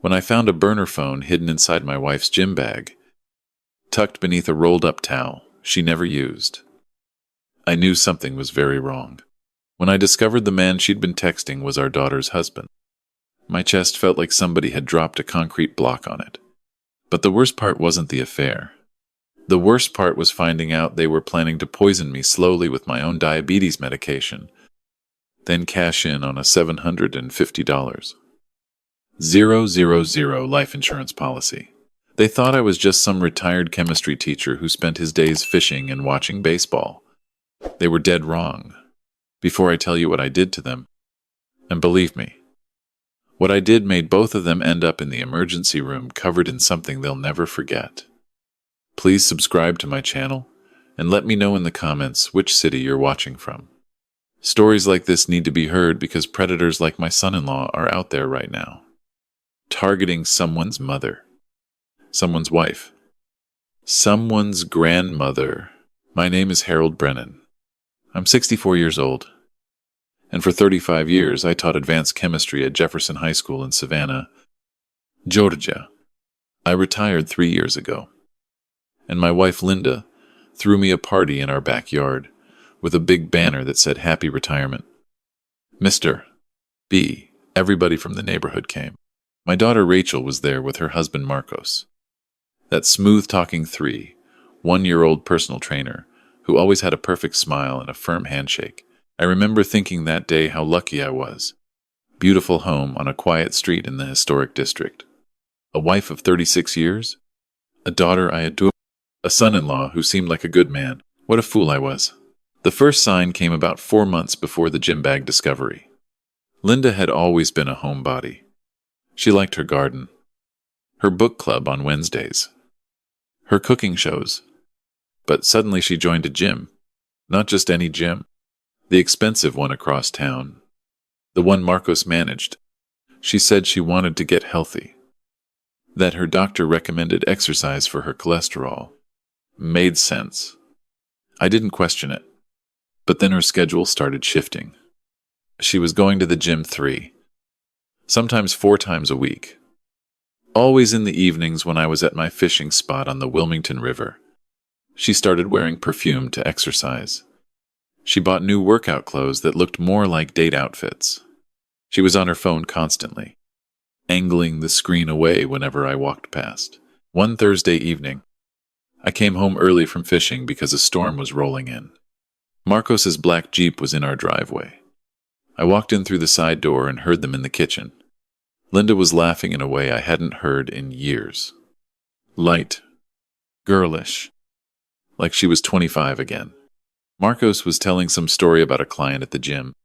when I found a burner phone hidden inside my wife's gym bag, tucked beneath a rolled-up towel she never used. I knew something was very wrong. When I discovered the man she'd been texting was our daughter's husband, my chest felt like somebody had dropped a concrete block on it. But the worst part wasn't the affair. The worst part was finding out they were planning to poison me slowly with my own diabetes medication, then cash in on a $750. 000 life insurance policy. They thought I was just some retired chemistry teacher who spent his days fishing and watching baseball. They were dead wrong. Before I tell you what I did to them, and believe me, what I did made both of them end up in the emergency room covered in something they'll never forget. Please subscribe to my channel and let me know in the comments which city you're watching from. Stories like this need to be heard because predators like my son-in-law are out there right now, targeting someone's mother, someone's wife, someone's grandmother. My name is Harold Brennan. I'm 64 years old, and for 35 years I taught advanced chemistry at Jefferson High School in Savannah, Georgia. I retired 3 years ago, and my wife Linda threw me a party in our backyard with a big banner that said Happy Retirement. Mr. B. Everybody from the neighborhood came. My daughter Rachel was there with her husband Marcos, that smooth-talking 1-year-old personal trainer who always had a perfect smile and a firm handshake. I remember thinking that day how lucky I was. Beautiful home on a quiet street in the historic district. A wife of 36 years? A daughter I adored? A son-in-law who seemed like a good man. What a fool I was. The first sign came about 4 months before the gym bag discovery. Linda had always been a homebody. She liked her garden, her book club on Wednesdays, her cooking shows. But suddenly she joined a gym. Not just any gym. The expensive one across town. The one Marcos managed. She said she wanted to get healthy. That her doctor recommended exercise for her cholesterol. Made sense. I didn't question it. But then her schedule started shifting. She was going to the gym 3, sometimes 4 times a week. Always in the evenings when I was at my fishing spot on the Wilmington River. She started wearing perfume to exercise. She bought new workout clothes that looked more like date outfits. She was on her phone constantly, angling the screen away whenever I walked past. One Thursday evening, I came home early from fishing because a storm was rolling in. Marcos's black Jeep was in our driveway. I walked in through the side door and heard them in the kitchen. Linda was laughing in a way I hadn't heard in years. Light, girlish, like she was 25 again. Marcos was telling some story about a client at the gym,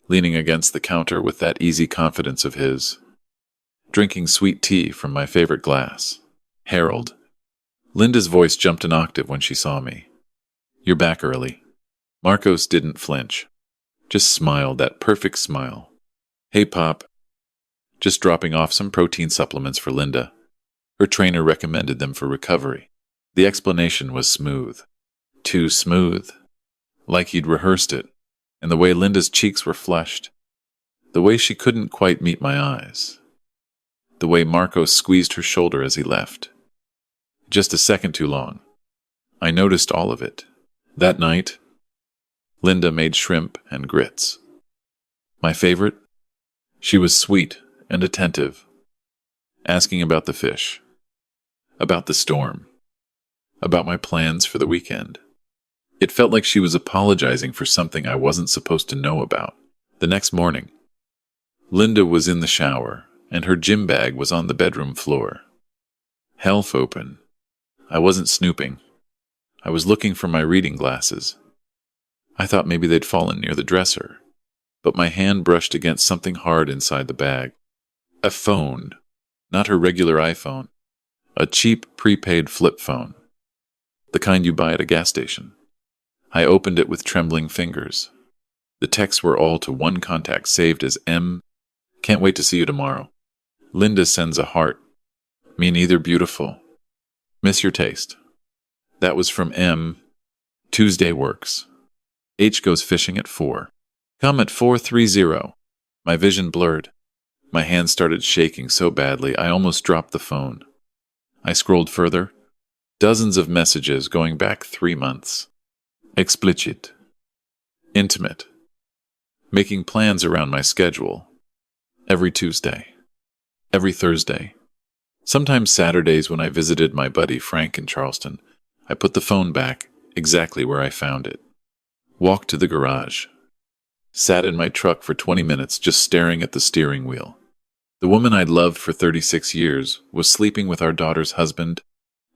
leaning against the counter with that easy confidence of his, drinking sweet tea from my favorite glass. Harold. Linda's voice jumped an octave when she saw me. You're back early. Marcos didn't flinch, just smiled, that perfect smile. Hey, Pop. Just dropping off some protein supplements for Linda. Her trainer recommended them for recovery. The explanation was smooth. Too smooth. Like he'd rehearsed it. And the way Linda's cheeks were flushed. The way she couldn't quite meet my eyes. The way Marcos squeezed her shoulder as he left. Just a second too long. I noticed all of it. That night, Linda made shrimp and grits. My favorite? She was sweet and attentive, asking about the fish, about the storm, about my plans for the weekend. It felt like she was apologizing for something I wasn't supposed to know about. The next morning, Linda was in the shower, and her gym bag was on the bedroom floor. Half open. I wasn't snooping. I was looking for my reading glasses. I thought maybe they'd fallen near the dresser, but my hand brushed against something hard inside the bag. A phone. Not her regular iPhone. A cheap prepaid flip phone. The kind you buy at a gas station. I opened it with trembling fingers. The texts were all to one contact saved as M. Can't wait to see you tomorrow. Linda sends a heart. Me neither, beautiful. Miss your taste. That was from M. Tuesday works. H goes fishing at 4. Come at 4:30. My vision blurred. My hand started shaking so badly I almost dropped the phone. I scrolled further. Dozens of messages going back 3 months. Explicit. Intimate. Making plans around my schedule. Every Tuesday. Every Thursday. Sometimes Saturdays when I visited my buddy Frank in Charleston, I put the phone back exactly where I found it. Walked to the garage. Sat in my truck for 20 minutes just staring at the steering wheel. The woman I'd loved for 36 years was sleeping with our daughter's husband,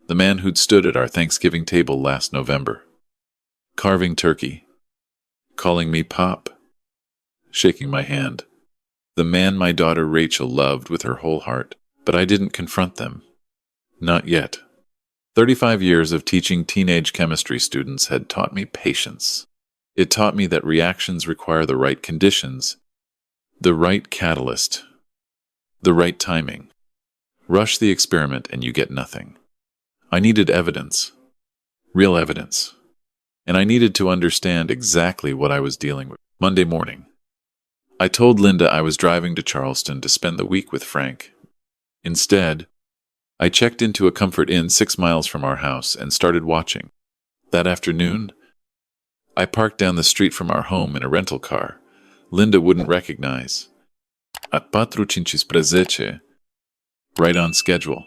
the man who'd stood at our Thanksgiving table last November. Carving turkey. Calling me Pop. Shaking my hand. The man my daughter Rachel loved with her whole heart, but I didn't confront them. Not yet. 35 years of teaching teenage chemistry students had taught me patience. It taught me that reactions require the right conditions, the right catalyst, the right timing. Rush the experiment and you get nothing. I needed evidence. Real evidence. And I needed to understand exactly what I was dealing with. Monday morning. I told Linda I was driving to Charleston to spend the week with Frank. Instead, I checked into a comfort inn 6 miles from our house and started watching. That afternoon, I parked down the street from our home in a rental car Linda wouldn't recognize. At 4:15, right on schedule.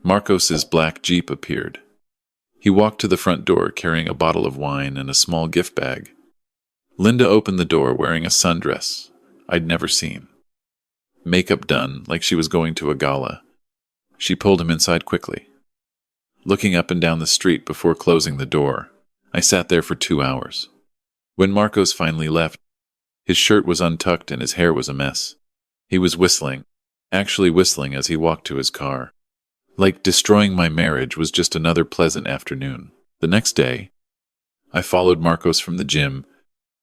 Marcos's black Jeep appeared. He walked to the front door carrying a bottle of wine and a small gift bag. Linda opened the door wearing a sundress I'd never seen. Makeup done like she was going to a gala. She pulled him inside quickly. Looking up and down the street before closing the door, I sat there for 2 hours. When Marcos finally left, his shirt was untucked and his hair was a mess. He was whistling, actually whistling as he walked to his car. Like destroying my marriage was just another pleasant afternoon. The next day, I followed Marcos from the gym.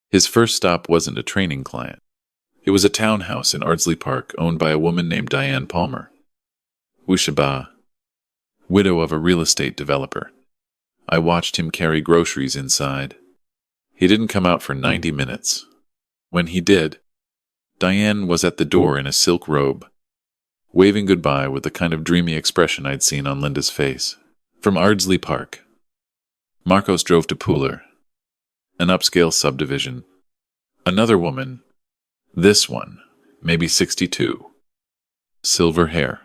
His first stop wasn't a training client. It was a townhouse in Ardsley Park owned by a woman named Diane Palmer. Wushaba, widow of a real estate developer. I watched him carry groceries inside. He didn't come out for 90 minutes. When he did, Diane was at the door in a silk robe, waving goodbye with the kind of dreamy expression I'd seen on Linda's face. From Ardsley Park, Marcos drove to Pooler, an upscale subdivision. Another woman, this one, maybe 62. Silver hair.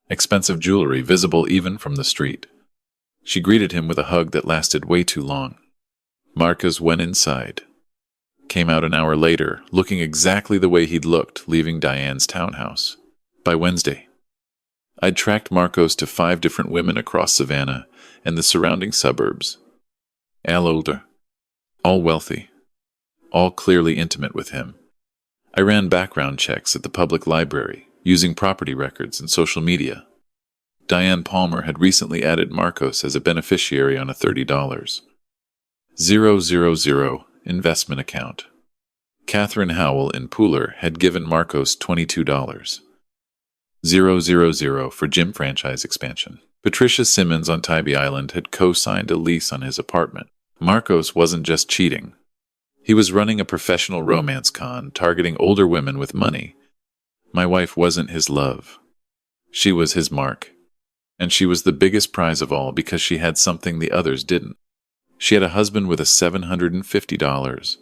Expensive jewelry visible even from the street. She greeted him with a hug that lasted way too long. Marcos went inside. Came out an hour later, looking exactly the way he'd looked leaving Diane's townhouse. By Wednesday, I'd tracked Marcos to 5 different women across Savannah and the surrounding suburbs. All older, all wealthy, all clearly intimate with him. I ran background checks at the public library, using property records and social media. Diane Palmer had recently added Marcos as a beneficiary on a $30,000 investment account. Catherine Howell in Pooler had given Marcos $22,000 for gym franchise expansion. Patricia Simmons on Tybee Island had co-signed a lease on his apartment. Marcos wasn't just cheating. He was running a professional romance con targeting older women with money. My wife wasn't his love. She was his mark. And she was the biggest prize of all because she had something the others didn't. She had a husband with a $750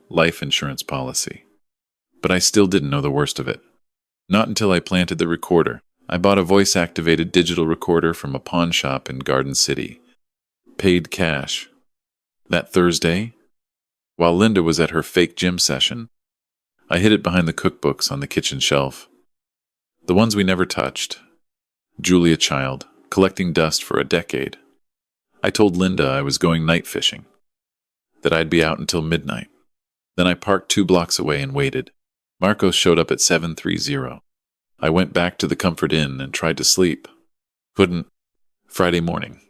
life insurance policy. But I still didn't know the worst of it. Not until I planted the recorder. I bought a voice-activated digital recorder from a pawn shop in Garden City. Paid cash. That Thursday, while Linda was at her fake gym session, I hid it behind the cookbooks on the kitchen shelf. The ones we never touched. Julia Child, collecting dust for a decade. I told Linda I was going night fishing, that I'd be out until midnight. Then I parked 2 blocks away and waited. Marcos showed up at 7:30. I went back to the Comfort Inn and tried to sleep. Couldn't. Friday morning.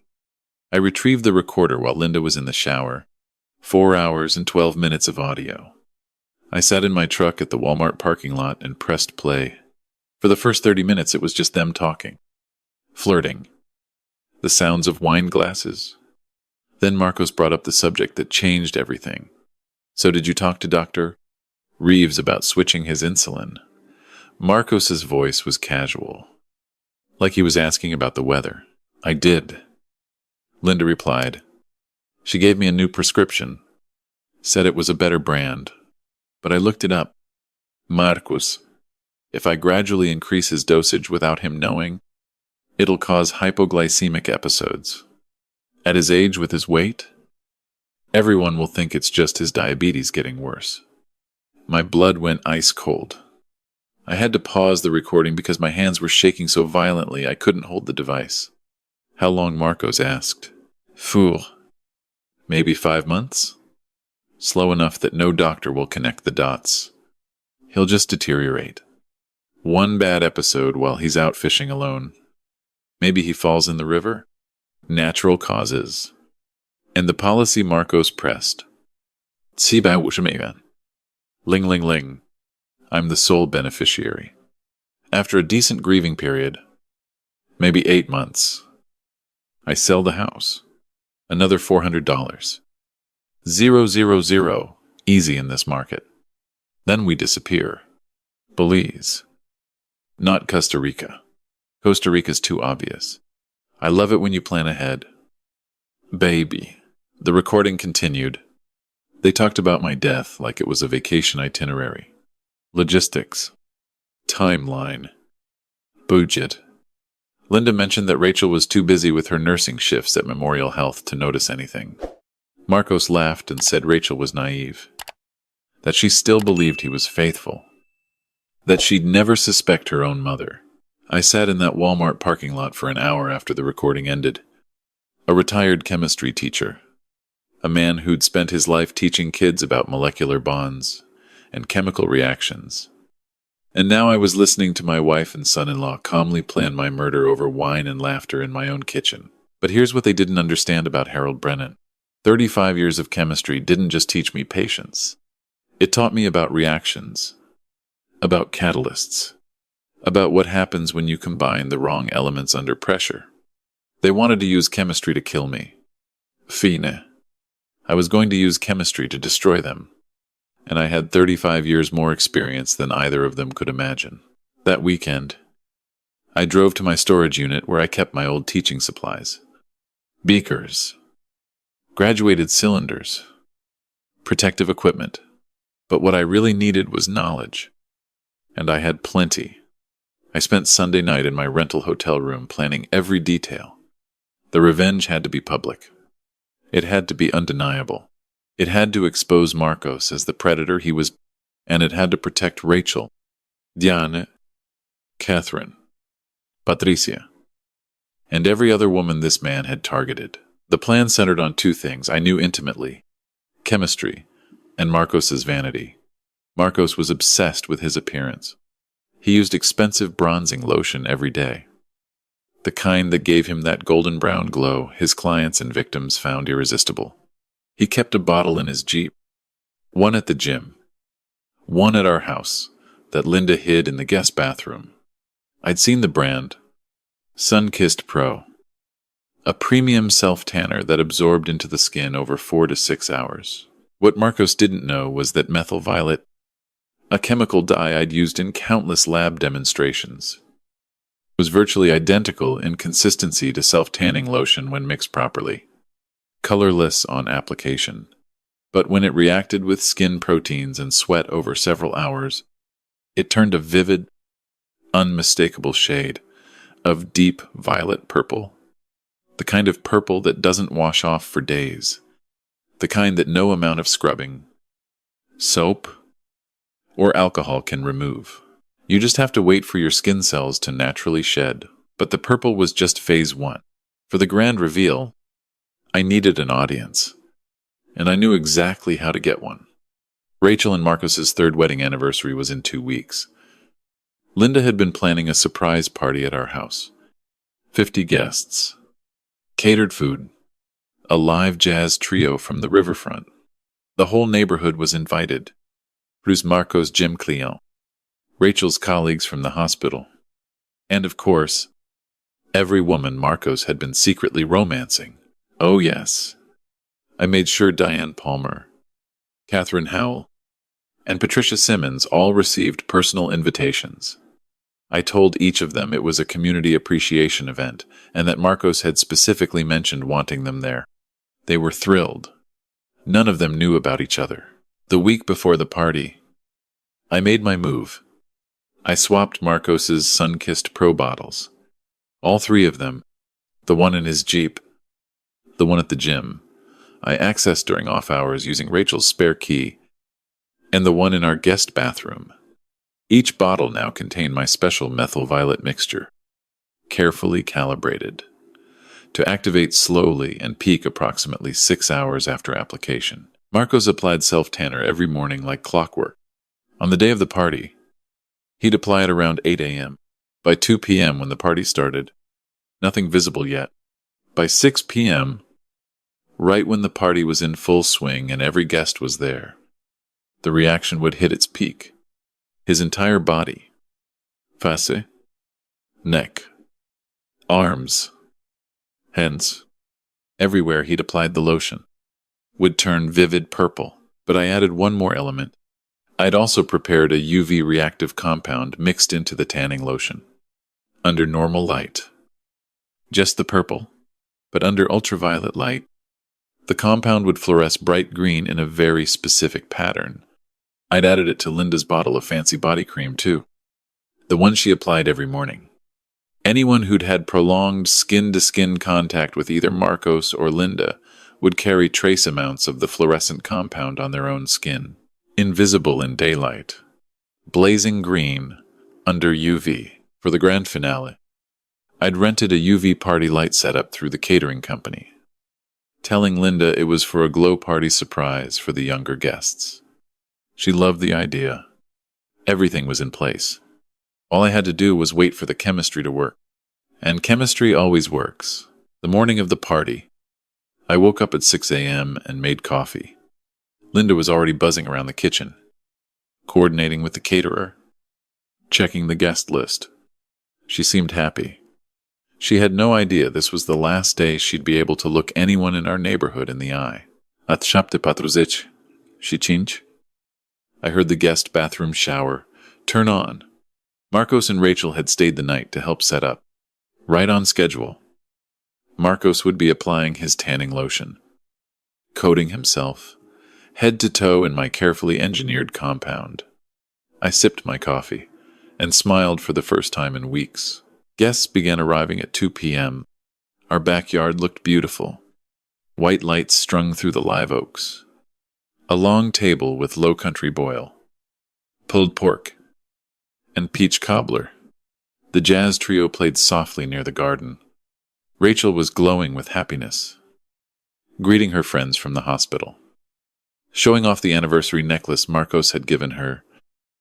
I retrieved the recorder while Linda was in the shower. 4 hours and 12 minutes of audio. I sat in my truck at the Walmart parking lot and pressed play. For the first 30 minutes, it was just them talking. Flirting. The sounds of wine glasses. Then Marcos brought up the subject that changed everything. So did you talk to Dr. Reeves about switching his insulin. Marcos's voice was casual, like he was asking about the weather. I did. Linda replied. She gave me a new prescription, said it was a better brand, but I looked it up. Marcos. If I gradually increase his dosage without him knowing, it'll cause hypoglycemic episodes. At his age with his weight, everyone will think it's just his diabetes getting worse. My blood went ice cold. I had to pause the recording because my hands were shaking so violently I couldn't hold the device. How long, Marcos asked. Fool. Maybe 5 months? Slow enough that no doctor will connect the dots. He'll just deteriorate. One bad episode while he's out fishing alone. Maybe he falls in the river? Natural causes. And the policy Marcos pressed. 750美元. Ling ling ling. I'm the sole beneficiary. After a decent grieving period, maybe 8 months, I sell the house. Another $400. 000. Easy in this market. Then we disappear. Belize. Not Costa Rica. Costa Rica's too obvious. I love it when you plan ahead. Baby. The recording continued. They talked about my death like it was a vacation itinerary. Logistics. Timeline. Budget. Linda mentioned that Rachel was too busy with her nursing shifts at Memorial Health to notice anything. Marcos laughed and said Rachel was naive. That she still believed he was faithful. That she'd never suspect her own mother. I sat in that Walmart parking lot for an hour after the recording ended. A retired chemistry teacher. A man who'd spent his life teaching kids about molecular bonds and chemical reactions. And now I was listening to my wife and son-in-law calmly plan my murder over wine and laughter in my own kitchen. But here's what they didn't understand about Harold Brennan. 35 years of chemistry didn't just teach me patience. It taught me about reactions, about catalysts, about what happens when you combine the wrong elements under pressure. They wanted to use chemistry to kill me. Fine. I was going to use chemistry to destroy them. And I had 35 years more experience than either of them could imagine. That weekend, I drove to my storage unit where I kept my old teaching supplies. Beakers. Graduated cylinders. Protective equipment. But what I really needed was knowledge. And I had plenty. I spent Sunday night in my rental hotel room planning every detail. The revenge had to be public. It had to be undeniable. It had to expose Marcos as the predator he was, and it had to protect Rachel, Diane, Catherine, Patricia, and every other woman this man had targeted. The plan centered on 2 things I knew intimately: chemistry and Marcos's vanity. Marcos was obsessed with his appearance. He used expensive bronzing lotion every day. The kind that gave him that golden brown glow his clients and victims found irresistible. He kept a bottle in his Jeep, one at the gym, one at our house that Linda hid in the guest bathroom. I'd seen the brand, Sun-Kissed Pro, a premium self-tanner that absorbed into the skin over 4 to 6 hours. What Marcos didn't know was that methyl violet, a chemical dye I'd used in countless lab demonstrations, was virtually identical in consistency to self-tanning lotion when mixed properly. Colorless on application, but when it reacted with skin proteins and sweat over several hours, it turned a vivid, unmistakable shade of deep violet purple. The kind of purple that doesn't wash off for days. The kind that no amount of scrubbing, soap, or alcohol can remove. You just have to wait for your skin cells to naturally shed. But the purple was just phase 1. For the grand reveal, I needed an audience, and I knew exactly how to get one. Rachel and Marcos's 3rd wedding anniversary was in 2 weeks. Linda had been planning a surprise party at our house. 50 guests. Catered food. A live jazz trio from the riverfront. The whole neighborhood was invited. Plus Marcos' gym client. Rachel's colleagues from the hospital. And of course, every woman Marcos had been secretly romancing. Oh yes. I made sure Diane Palmer, Catherine Howell, and Patricia Simmons all received personal invitations. I told each of them it was a community appreciation event and that Marcos had specifically mentioned wanting them there. They were thrilled. None of them knew about each other. The week before the party, I made my move. I swapped Marcos's sun-kissed Pro bottles. All three of them, the one in his Jeep, the one at the gym, I accessed during off hours using Rachel's spare key, and the one in our guest bathroom. Each bottle now contained my special methyl violet mixture, carefully calibrated, to activate slowly and peak approximately 6 hours after application. Marcos applied self-tanner every morning like clockwork. On the day of the party, he'd apply it around 8 a.m. By 2 p.m. when the party started, nothing visible yet. By 6 p.m., right when the party was in full swing and every guest was there, the reaction would hit its peak. His entire body, face, neck, arms, hands, everywhere he'd applied the lotion, would turn vivid purple. But I added one more element. I'd also prepared a UV reactive compound mixed into the tanning lotion. Under normal light, just the purple, but under ultraviolet light, the compound would fluoresce bright green in a very specific pattern. I'd added it to Linda's bottle of fancy body cream too, the one she applied every morning. Anyone who'd had prolonged skin-to-skin contact with either Marcos or Linda would carry trace amounts of the fluorescent compound on their own skin, invisible in daylight, blazing green under UV. For the grand finale, I'd rented a UV party light setup through the catering company, telling Linda it was for a glow party surprise for the younger guests. She loved the idea. Everything was in place. All I had to do was wait for the chemistry to work. And chemistry always works. The morning of the party, I woke up at 6 a.m. and made coffee. Linda was already buzzing around the kitchen, coordinating with the caterer, checking the guest list. She seemed happy. She had no idea this was the last day she'd be able to look anyone in our neighborhood in the eye. At szapty patruzeci, she cinci? I heard the guest bathroom shower turn on. Marcos and Rachel had stayed the night to help set up. Right on schedule. Marcos would be applying his tanning lotion, coating himself, head to toe in my carefully engineered compound. I sipped my coffee and smiled for the first time in weeks. Guests began arriving at 2 p.m. Our backyard looked beautiful. White lights strung through the live oaks. A long table with low country boil, pulled pork, and peach cobbler. The jazz trio played softly near the garden. Rachel was glowing with happiness, greeting her friends from the hospital, showing off the anniversary necklace Marcos had given her,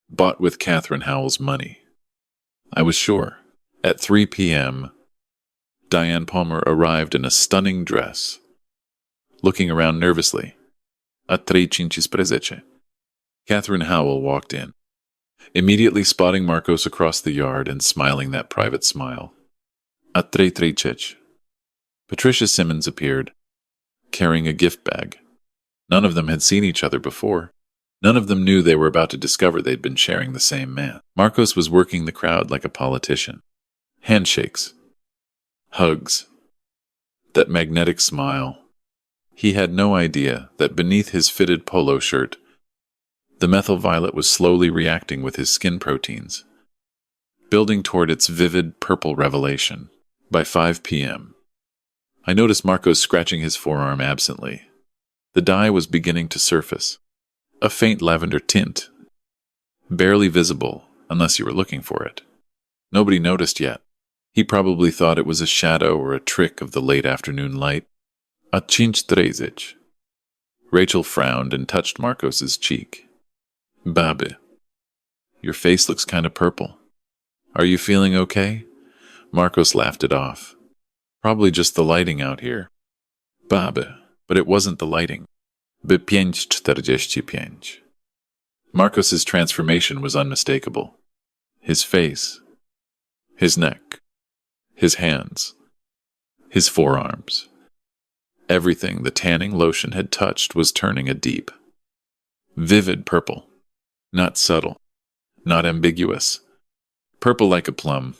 bought with Catherine Howell's money. I was sure. At 3 p.m., Diane Palmer arrived in a stunning dress, looking around nervously. A tre cinci sprezece. Catherine Howell walked in, immediately spotting Marcos across the yard and smiling that private smile. A tre triceci. Patricia Simmons appeared, carrying a gift bag. None of them had seen each other before. None of them knew they were about to discover they'd been sharing the same man. Marcos was working the crowd like a politician. Handshakes. Hugs. That magnetic smile. He had no idea that beneath his fitted polo shirt, the methyl violet was slowly reacting with his skin proteins, building toward its vivid purple revelation. By 5 p.m., I noticed Marcos scratching his forearm absently. The dye was beginning to surface. A faint lavender tint, barely visible unless you were looking for it. Nobody noticed yet. He probably thought it was a shadow or a trick of the late afternoon light. A cinci trezeci. Rachel frowned and touched Marcos's cheek. Babe, your face looks kind of purple. Are you feeling okay? Marcos laughed it off. Probably just the lighting out here. Babe, but it wasn't the lighting. B545. Marcos's transformation was unmistakable. His face, his neck, his hands, his forearms. Everything the tanning lotion had touched was turning a deep, vivid purple. Not subtle, not ambiguous. Purple like a plum,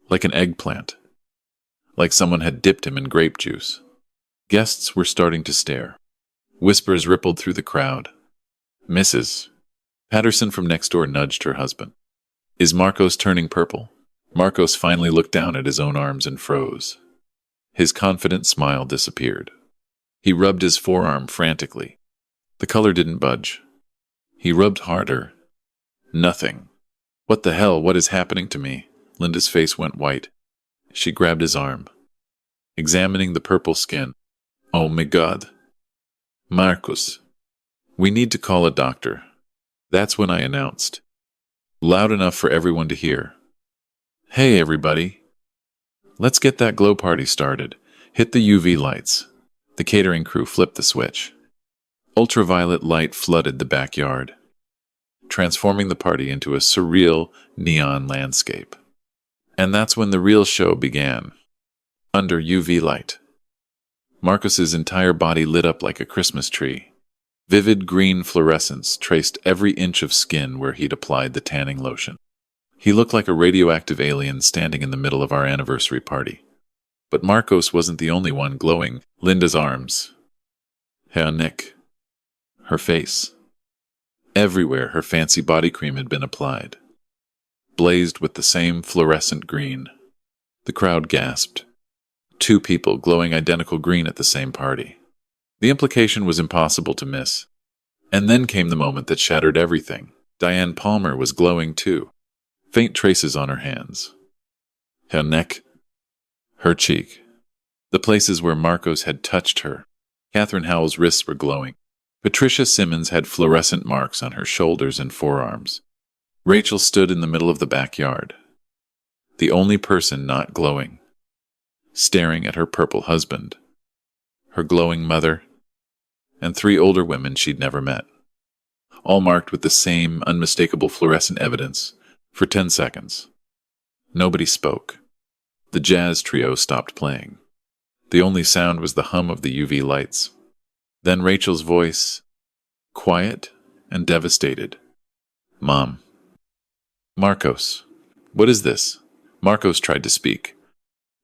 like an eggplant, like someone had dipped him in grape juice. Guests were starting to stare. Whispers rippled through the crowd. Mrs. Patterson from next door nudged her husband. Is Marcos turning purple? Marcos finally looked down at his own arms and froze. His confident smile disappeared. He rubbed his forearm frantically. The color didn't budge. He rubbed harder. Nothing. What the hell? What is happening to me? Linda's face went white. She grabbed his arm, examining the purple skin. Oh my God. Marcos. We need to call a doctor. That's when I announced, loud enough for everyone to hear. Hey everybody. Let's get that glow party started. Hit the UV lights. The catering crew flipped the switch. Ultraviolet light flooded the backyard, transforming the party into a surreal neon landscape. And that's when the real show began. Under UV light, Marcos's entire body lit up like a Christmas tree. Vivid green fluorescence traced every inch of skin where he'd applied the tanning lotion. He looked like a radioactive alien standing in the middle of our anniversary party. But Marcos wasn't the only one glowing. Linda's arms, her neck, her face. Everywhere her fancy body cream had been applied, blazed with the same fluorescent green. The crowd gasped. 2 people glowing identical green at the same party. The implication was impossible to miss. And then came the moment that shattered everything. Diane Palmer was glowing too. Faint traces on her hands. Her neck. Her cheek. The places where Marcos had touched her. Catherine Howell's wrists were glowing. Patricia Simmons had fluorescent marks on her shoulders and forearms. Rachel stood in the middle of the backyard, the only person not glowing, staring at her purple husband, her glowing mother, and 3 older women she'd never met, all marked with the same unmistakable fluorescent evidence. For 10 seconds, nobody spoke. The jazz trio stopped playing. The only sound was the hum of the UV lights. Then Rachel's voice, quiet and devastated. Mom. Marcos. What is this? Marcos tried to speak.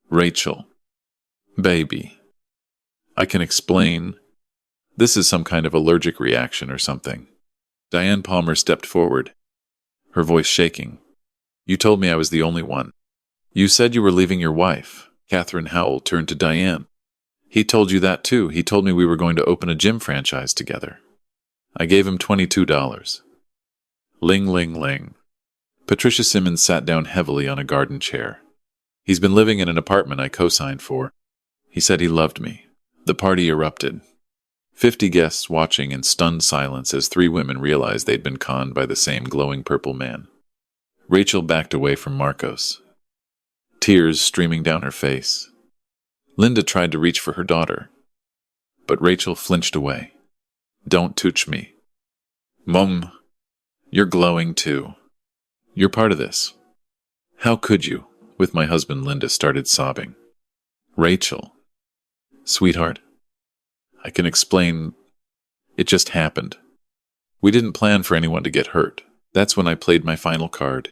Rachel. Baby. I can explain. This is some kind of allergic reaction or something. Diane Palmer stepped forward, her voice shaking. You told me I was the only one. You said you were leaving your wife. Catherine Howell turned to Diane. He told you that too. He told me we were going to open a gym franchise together. I gave him $22. Ling, ling, ling. Patricia Simmons sat down heavily on a garden chair. He's been living in an apartment I co-signed for. He said he loved me. The party erupted. 50 guests watching in stunned silence as 3 women realized they'd been conned by the same glowing purple man. Rachel backed away from Marcos, tears streaming down her face. Linda tried to reach for her daughter, but Rachel flinched away. Don't touch me. Mom, you're glowing too. You're part of this. How could you? With my husband, Linda started sobbing. Rachel. Sweetheart, I can explain. It just happened. We didn't plan for anyone to get hurt. That's when I played my final card.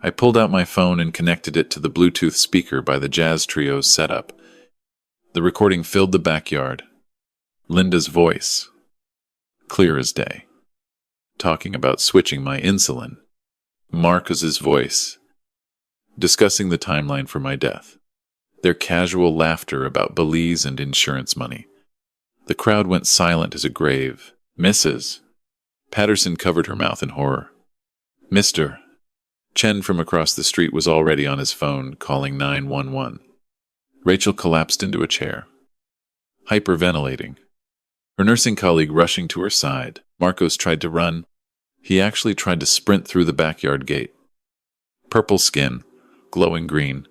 I pulled out my phone and connected it to the Bluetooth speaker by the jazz trio's setup. The recording filled the backyard. Linda's voice, clear as day, talking about switching my insulin. Marcos's voice, discussing the timeline for my death. Their casual laughter about Belize and insurance money. The crowd went silent as a grave. Mrs. Patterson covered her mouth in horror. Mr. Chen from across the street was already on his phone, calling 911. Rachel collapsed into a chair, hyperventilating. Her nursing colleague rushing to her side. Marcos tried to run. He actually tried to sprint through the backyard gate. Purple skin, glowing green,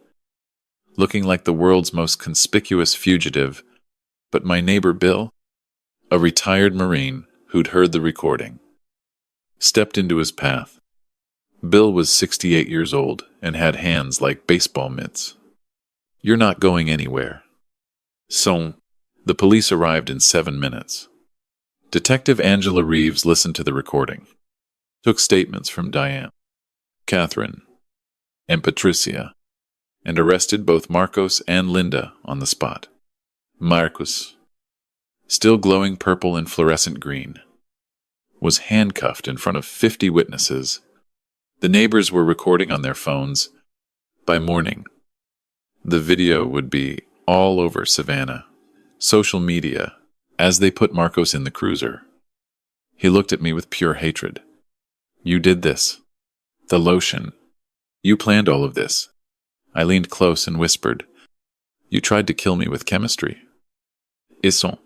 looking like the world's most conspicuous fugitive. But my neighbor Bill, a retired Marine who'd heard the recording, stepped into his path. Bill was 68 years old and had hands like baseball mitts. You're not going anywhere. So, the police arrived in 7 minutes. Detective Angela Reeves listened to the recording. took statements from Diane, Catherine, and Patricia, and arrested both Marcos and Linda on the spot. Marcos, still glowing purple and fluorescent green, was handcuffed in front of 50 witnesses. The neighbors were recording on their phones. By morning, the video would be all over Savannah, social media, as they put Marcos in the cruiser. He looked at me with pure hatred. You did this. The lotion. You planned all of this. I leaned close and whispered, you tried to kill me with chemistry. Isson.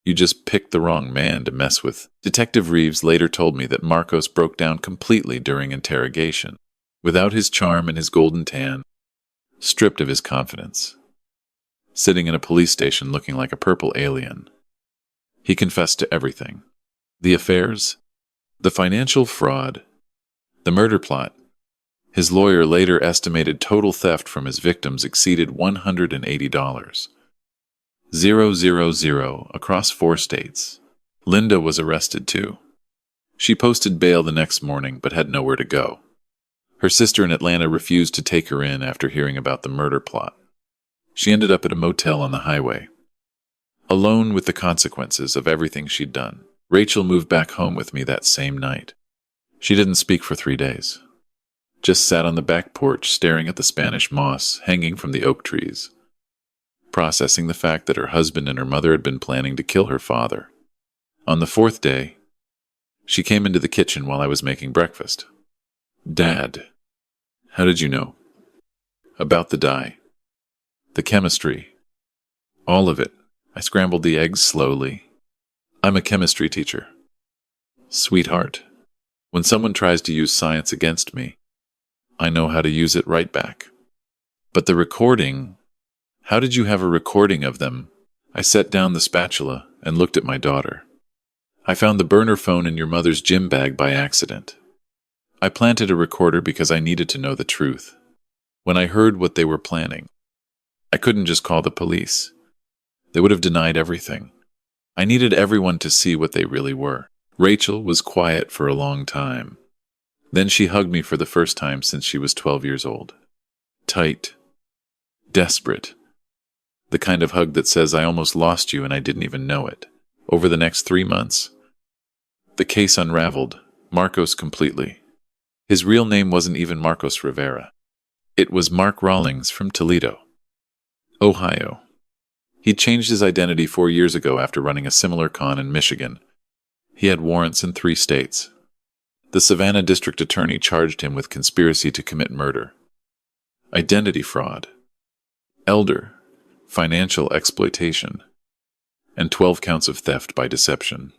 You just picked the wrong man to mess with. Detective Reeves later told me that Marcos broke down completely during interrogation, without his charm and his golden tan, stripped of his confidence, sitting in a police station looking like a purple alien. He confessed to everything. The affairs, the financial fraud, the murder plot. His lawyer later estimated total theft from his victims exceeded $180. 000 across 4 states. Linda was arrested too. She posted bail the next morning but had nowhere to go. Her sister in Atlanta refused to take her in after hearing about the murder plot. She ended up at a motel on the highway, alone with the consequences of everything she'd done. Rachel moved back home with me that same night. She didn't speak for 3 days. Just sat on the back porch staring at the Spanish moss hanging from the oak trees, processing the fact that her husband and her mother had been planning to kill her father. On the 4th day, she came into the kitchen while I was making breakfast. Dad, how did you know? About the dye. The chemistry. All of it. I scrambled the eggs slowly. I'm a chemistry teacher. Sweetheart, when someone tries to use science against me, I know how to use it right back. But the recording, how did you have a recording of them? I set down the spatula and looked at my daughter. I found the burner phone in your mother's gym bag by accident. I planted a recorder because I needed to know the truth. When I heard what they were planning, I couldn't just call the police. They would have denied everything. I needed everyone to see what they really were. Rachel was quiet for a long time. Then she hugged me for the first time since she was 12 years old. Tight. Desperate. The kind of hug that says I almost lost you and I didn't even know it. Over the next 3 months, the case unraveled, Marcos completely. His real name wasn't even Marcos Rivera. It was Mark Rawlings from Toledo, Ohio. He'd changed his identity 4 years ago after running a similar con in Michigan. He had warrants in 3 states. The Savannah district attorney charged him with conspiracy to commit murder, identity fraud, elder, financial exploitation, and 12 counts of theft by deception.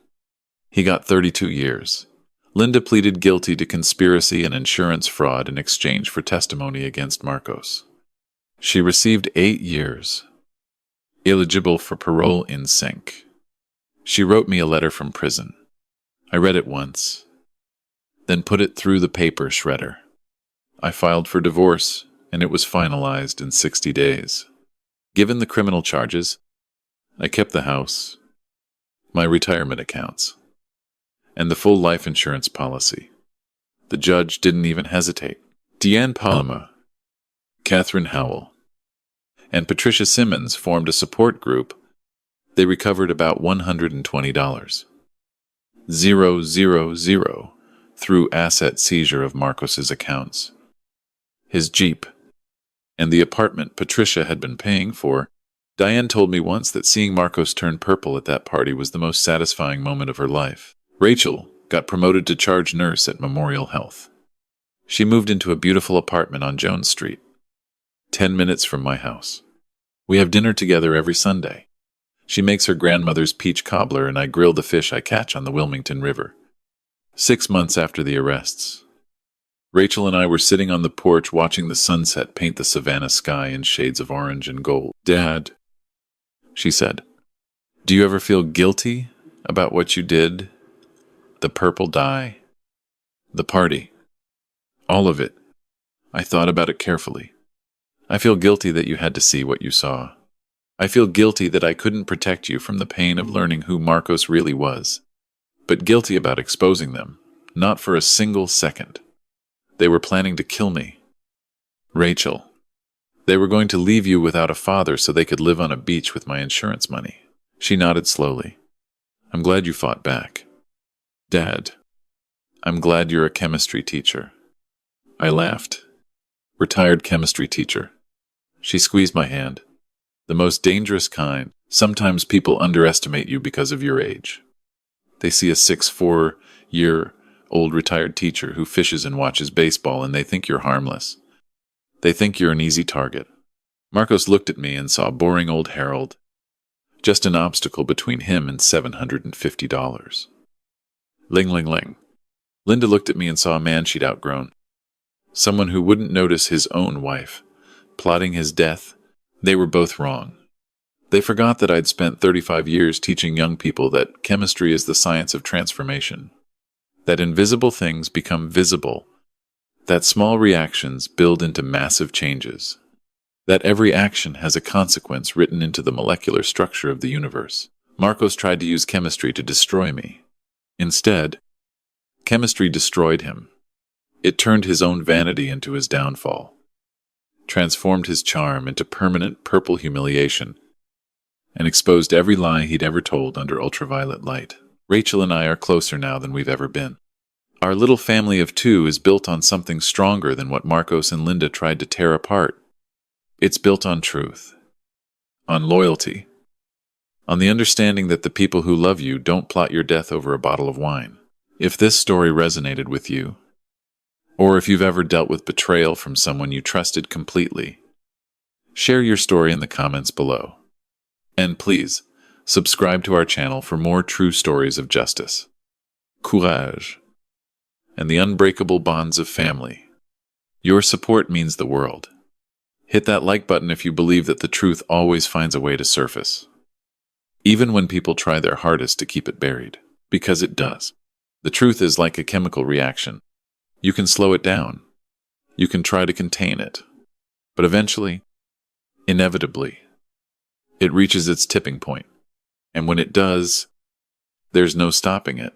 He got 32 years. Linda pleaded guilty to conspiracy and insurance fraud in exchange for testimony against Marcos. She received 8 years, eligible for parole in sync. She wrote me a letter from prison. I read it once, then put it through the paper shredder. I filed for divorce, and it was finalized in 60 days. Given the criminal charges, I kept the house, my retirement accounts, and the full life insurance policy. The judge didn't even hesitate. Deanne Palma, Catherine Howell, and Patricia Simmons formed a support group. They recovered about $120. 000 through asset seizure of Marcos's accounts. His Jeep, and the apartment Patricia had been paying for. Diane told me once that seeing Marcos turn purple at that party was the most satisfying moment of her life. Rachel got promoted to charge nurse at Memorial Health. She moved into a beautiful apartment on Jones Street, 10 minutes from my house. We have dinner together every Sunday. She makes her grandmother's peach cobbler and I grill the fish I catch on the Wilmington River. 6 months after the arrests, Rachel and I were sitting on the porch watching the sunset paint the Savannah sky in shades of orange and gold. Dad, she said, do you ever feel guilty about what you did? The purple dye? The party? All of it. I thought about it carefully. I feel guilty that you had to see what you saw. I feel guilty that I couldn't protect you from the pain of learning who Marcos really was, but guilty about exposing them, Not for a single second. They were planning to kill me. Rachel. They were going to leave you without a father so they could live on a beach with my insurance money. She nodded slowly. I'm glad you fought back. Dad. I'm glad you're a chemistry teacher. I laughed. Retired chemistry teacher. She squeezed my hand. The most dangerous kind. Sometimes people underestimate you because of your age. They see a 6'4" retired teacher who fishes and watches baseball and they think you're harmless. They think you're an easy target. Marcos looked at me and saw boring old Harold. Just an obstacle between him and $750. Ling, ling, ling. Linda looked at me and saw a man she'd outgrown. Someone who wouldn't notice his own wife, plotting his death. They were both wrong. They forgot that I'd spent 35 years teaching young people that chemistry is the science of transformation, that invisible things become visible, that small reactions build into massive changes, that every action has a consequence written into the molecular structure of the universe. Marcos tried to use chemistry to destroy me. Instead, chemistry destroyed him. It turned his own vanity into his downfall, transformed his charm into permanent purple humiliation, and exposed every lie he'd ever told under ultraviolet light. Rachel and I are closer now than we've ever been. Our little family of 2 is built on something stronger than what Marcos and Linda tried to tear apart. It's built on truth, on loyalty, on the understanding that the people who love you don't plot your death over a bottle of wine. If this story resonated with you, or if you've ever dealt with betrayal from someone you trusted completely, share your story in the comments below. And please, subscribe to our channel for more true stories of justice, courage, and the unbreakable bonds of family. Your support means the world. Hit that like button if you believe that the truth always finds a way to surface, even when people try their hardest to keep it buried, because it does. The truth is like a chemical reaction. You can slow it down. You can try to contain it. But eventually, inevitably, it reaches its tipping point. And when it does, there's no stopping it.